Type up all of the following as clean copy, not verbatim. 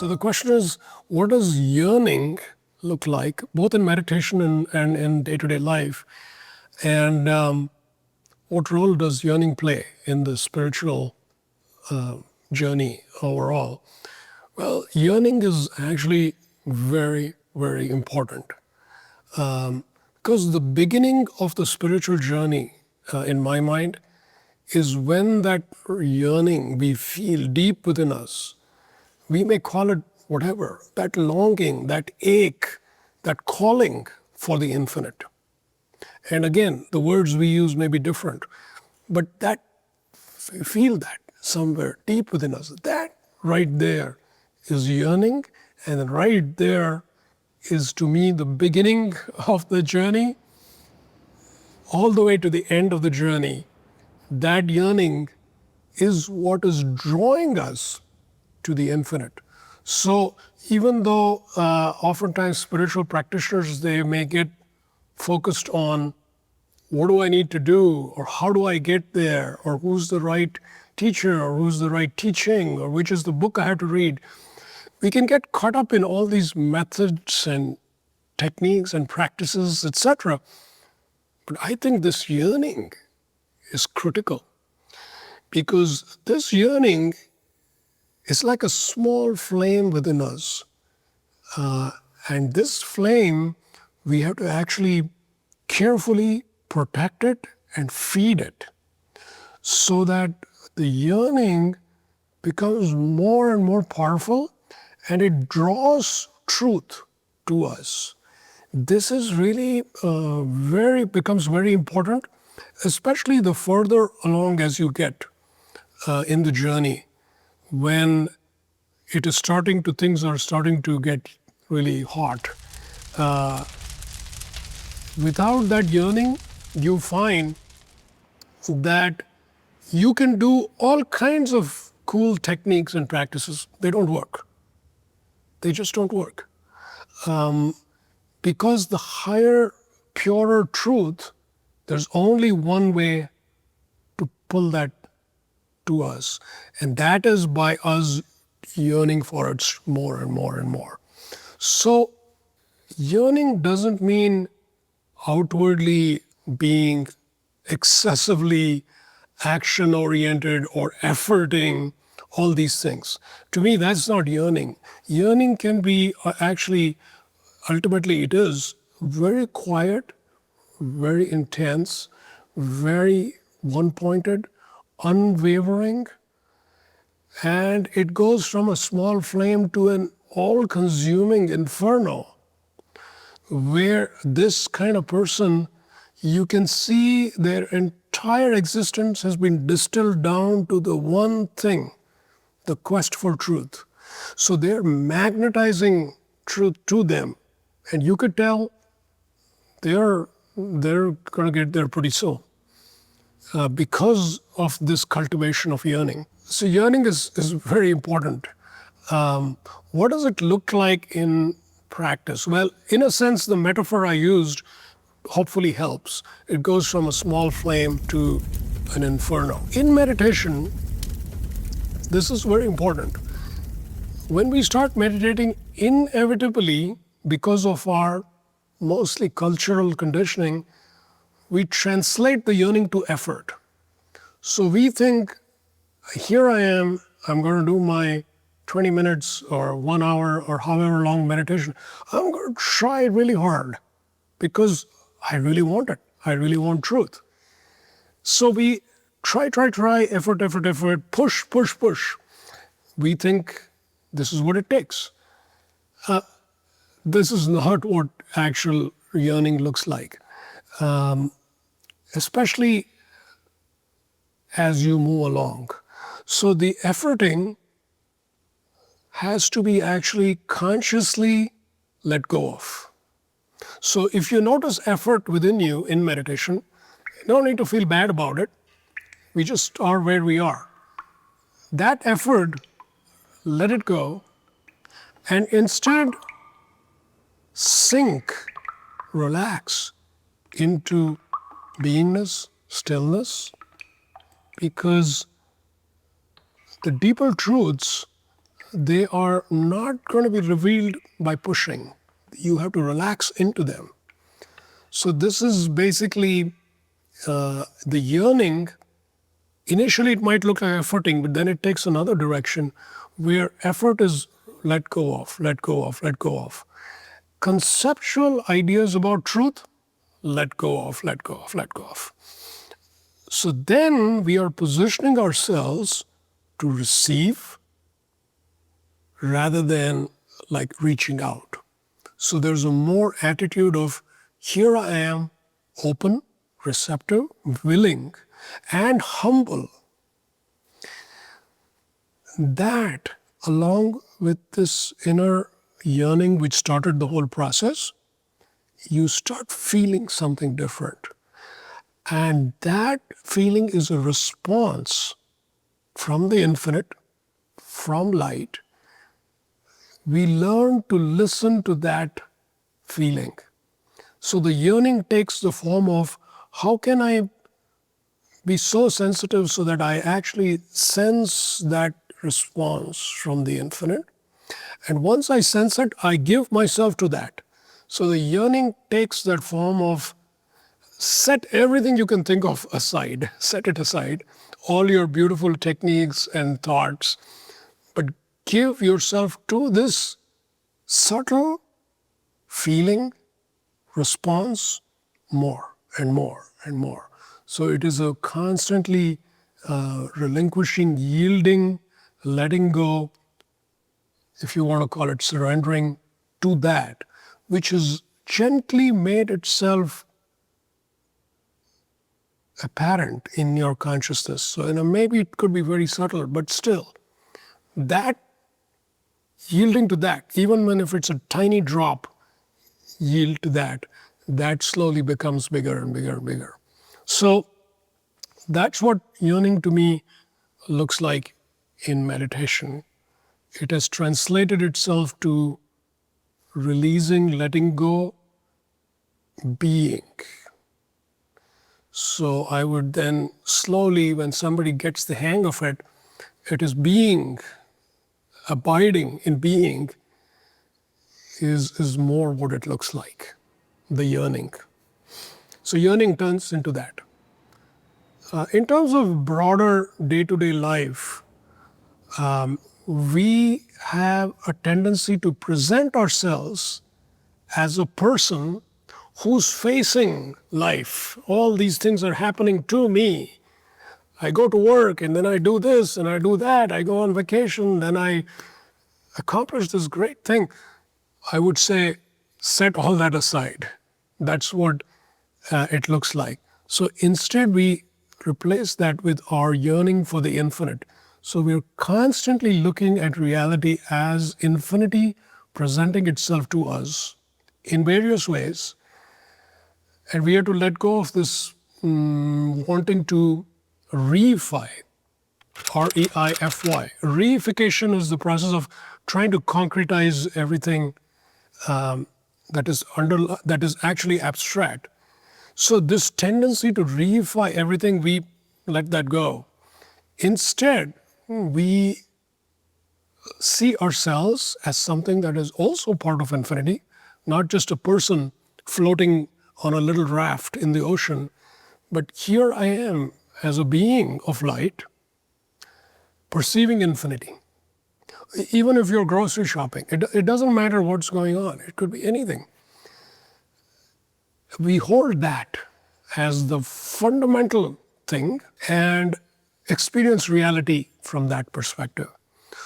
So the question is, what does yearning look like, both in meditation and in day-to-day life? And what role does yearning play in the spiritual journey overall? Well, yearning is actually very, very important. Because the beginning of the spiritual journey, in my mind, is when that yearning we feel deep within us. We may call it whatever, that longing, that ache, that calling for the infinite. And again, the words we use may be different, but that feel that somewhere deep within us. That right there is yearning, and then right there is, to me, the beginning of the journey, all the way to the end of the journey. That yearning is what is drawing us to the infinite. So even though oftentimes spiritual practitioners, they may get focused on what do I need to do, or how do I get there, or who's the right teacher, or who's the right teaching, or which is the book I have to read. We can get caught up in all these methods and techniques and practices, etc. But I think this yearning is critical, because this yearning is like a small flame within us. And this flame, we have to actually carefully protect it and feed it, so that the yearning becomes more and more powerful, and it draws truth to us. This is really becomes very important, especially the further along as you get in the journey, when things are starting to get really hot. Without that yearning, you find that you can do all kinds of cool techniques and practices. They don't work. They just don't work. Because the higher, purer truth, there's only one way to pull that to us, and that is by us yearning for it more and more and more. So yearning doesn't mean outwardly being excessively action-oriented or efforting, all these things. To me, that's not yearning. Yearning can be actually, ultimately it is very quiet, very intense, very one-pointed, unwavering, and it goes from a small flame to an all-consuming inferno, where this kind of person, you can see their entire existence has been distilled down to the one thing, the quest for truth. So they're magnetizing truth to them, and you could tell they're going to get there pretty soon because of this cultivation of yearning. So yearning is very important. What does it look like in practice? Well, in a sense, the metaphor I used hopefully helps. It goes from a small flame to an inferno. In meditation, this is very important. When we start meditating, inevitably, because of our mostly cultural conditioning, we translate the yearning to effort. So we think, here I am, I'm going to do my 20 minutes or 1 hour or however long meditation. I'm going to try really hard because I really want it. I really want truth. So we try, effort, push. We think this is what it takes. This is not what actual yearning looks like. Especially as you move along. So the efforting has to be actually consciously let go of. So if you notice effort within you in meditation, you don't need to feel bad about it. We just are where we are. That effort, let it go, and instead sink, relax into beingness, stillness, because the deeper truths they are not going to be revealed by pushing. You have to relax into them. So this is basically the yearning. Initially, it might look like efforting, but then it takes another direction where effort is let go of, let go of, let go of. Conceptual ideas about truth, let go of, let go of, let go of. So then we are positioning ourselves to receive rather than like reaching out. So there's a more attitude of here I am, open, receptive, willing, and humble. That, along with this inner yearning which started the whole process, you start feeling something different. And that feeling is a response from the infinite, from light. We learn to listen to that feeling. So the yearning takes the form of how can I be so sensitive so that I actually sense that response from the infinite. And once I sense it, I give myself to that. So the yearning takes that form of set everything you can think of aside, set it aside, all your beautiful techniques and thoughts, but give yourself to this subtle feeling, response, more and more and more. So it is a constantly relinquishing, yielding, letting go, if you want to call it surrendering to that, which has gently made itself apparent in your consciousness. So, maybe it could be very subtle, but still, that yielding to that, even when if it's a tiny drop, yield to that, that slowly becomes bigger and bigger and bigger. So that's what yearning to me looks like in meditation. It has translated itself to releasing, letting go, being. So I would then slowly, when somebody gets the hang of it, it is being, abiding in being is more what it looks like, the yearning. So yearning turns into that. In terms of broader day-to-day life, we have a tendency to present ourselves as a person who's facing life. All these things are happening to me. I go to work and then I do this and I do that. I go on vacation, then I accomplish this great thing. I would say set all that aside. That's what it looks like. So instead, we replace that with our yearning for the infinite. So we're constantly looking at reality as infinity presenting itself to us in various ways. And we have to let go of this wanting to reify, R-E-I-F-Y. Reification is the process of trying to concretize everything that is actually abstract. So this tendency to reify everything, we let that go. Instead, we see ourselves as something that is also part of infinity, not just a person floating on a little raft in the ocean, but here I am as a being of light, perceiving infinity. Even if you're grocery shopping, it doesn't matter what's going on. It could be anything. We hold that as the fundamental thing and experience reality from that perspective.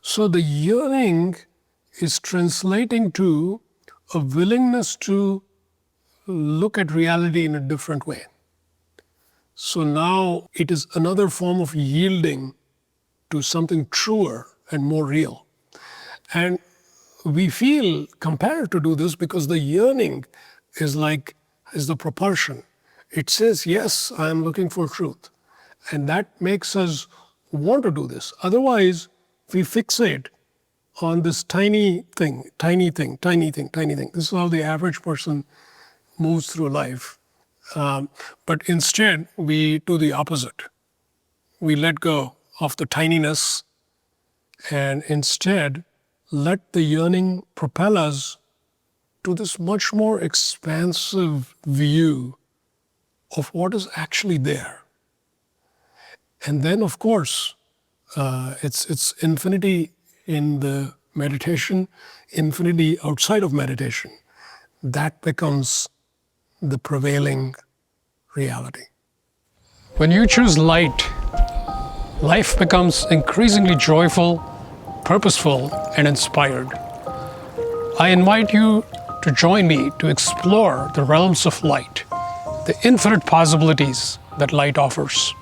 So the yearning is translating to a willingness to look at reality in a different way. So now it is another form of yielding to something truer and more real. And we feel compelled to do this because the yearning is the propulsion. It says, yes, I am looking for truth. And that makes us want to do this. Otherwise, we fixate on this tiny thing, tiny thing, tiny thing, tiny thing. This is how the average person moves through life. But instead, we do the opposite. We let go of the tininess and instead let the yearning propel us to this much more expansive view of what is actually there. And then, of course, it's infinity in the meditation, infinity outside of meditation. That becomes the prevailing reality. When you choose light, life becomes increasingly joyful, purposeful, and inspired. I invite you to join me to explore the realms of light, the infinite possibilities that light offers.